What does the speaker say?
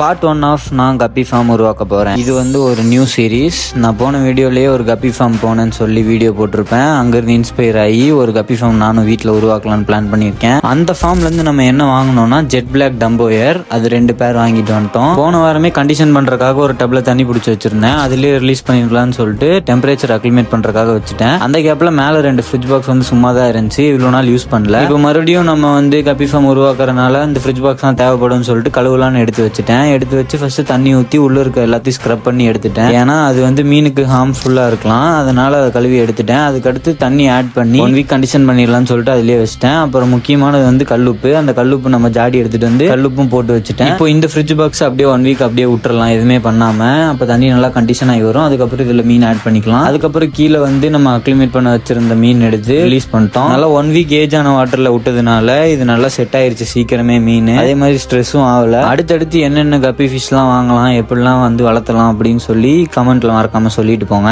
Part 1 of நான் கப்பி form உருவாக்க போகிறேன். இது வந்து ஒரு நியூ சீரீஸ். நான் போன வீடியோலேயே ஒரு கப்பி ஃபார்ம் போனேன்னு சொல்லி வீடியோ போட்டிருப்பேன். அங்கேருந்து இன்ஸ்பயர் ஆகி ஒரு கப்பி ஃபார்ம் நானும் வீட்டில் உருவாக்கலான்னு பிளான் பண்ணியிருக்கேன். அந்த ஃபார்ம்லேருந்து நம்ம என்ன வாங்கினோம்னா ஜெட் பிளாக் டம்போயர், அது 2 பேர் வாங்கிட்டு வந்துட்டோம். போன வாரமே கண்டிஷன் பண்ணுறதுக்காக ஒரு டப்ல தண்ணி பிடிச்சி வச்சிருந்தேன். அதுலேயே ரிலீஸ் பண்ணிருக்கலாம்னு சொல்லிட்டு டெம்பரேச்சர் அக்ளிமேட் பண்ணுறதுக்காக வச்சுட்டேன். அந்த கேப்பில் மேலே 2 ஃப்ரிட்ஜ் பாக்ஸ் வந்து சும்மா தான் இருந்துச்சு. இவ்வளோ நாள் யூஸ் பண்ணல. இப்போ மறுபடியும் நம்ம வந்து கப்பி ஃபார்ம் உருவாக்குறதுனால இந்த ஃப்ரிட்ஜ் பாக்ஸ் தான் தேவைப்படும் சொல்லிட்டு கழுவலான்னு எடுத்து வச்சுட்டேன். எடுத்து வச்சு ஃபர்ஸ்ட் தண்ணி ஊற்றி உள்ள இருக்க எல்லாத்தையும் ஸ்க்ரப் பண்ணி எடுத்துட்டேன். ஏன்னா அது வந்து மீனுக்கு ஹார்ம்ஃபுல்லாக இருக்கலாம். அதனால அதை கழுவி எடுத்துட்டேன். அதுக்கடுத்து தண்ணி ஆட் பண்ணி 1 வீக் கண்டிஷன் பண்ணிடலாம்னு சொல்லிட்டு அதுலேயே வச்சுட்டேன். அப்புறம் முக்கியமானது வந்து கல்லுப்பு. அந்த கல்லுப்பு நம்ம ஜாடி எடுத்துட்டு வந்து கல்லுப்பும் போட்டு வச்சுட்டேன். இப்போ இந்த ஃப்ரிட்ஜ் பாக்ஸ் அப்படியே 1 வீக் அப்படியே விட்டுறலாம், எதுவுமே பண்ணாம. அப்போ தண்ணி நல்லா கண்டிஷன் ஆகி வரும். அதுக்கப்புறம் இதில் மீன் ஆட் பண்ணிக்கலாம். அதுக்கப்புறம் கீழே வந்து நம்ம அக்ளிமேட் பண்ண வச்சிருந்த மீன் எடுத்து ரிலீஸ் பண்ணிட்டோம். நல்லா 1 வீக் ஏஜ் ஆன வாட்டர்ல விட்டதுனால இது நல்லா செட் ஆயிருச்சு சீக்கிரமே மீன். அதே மாதிரி ஸ்ட்ரெஸ்ஸும் ஆகல. அடுத்தடுத்து என்னென்ன கப்பி ஃபிஷ்லாம் வாங்கலாம், எப்படிலாம் வந்து வளர்த்தலாம் அப்படின்னு சொல்லி கமெண்ட்ல மறக்காம சொல்லிட்டு போங்க.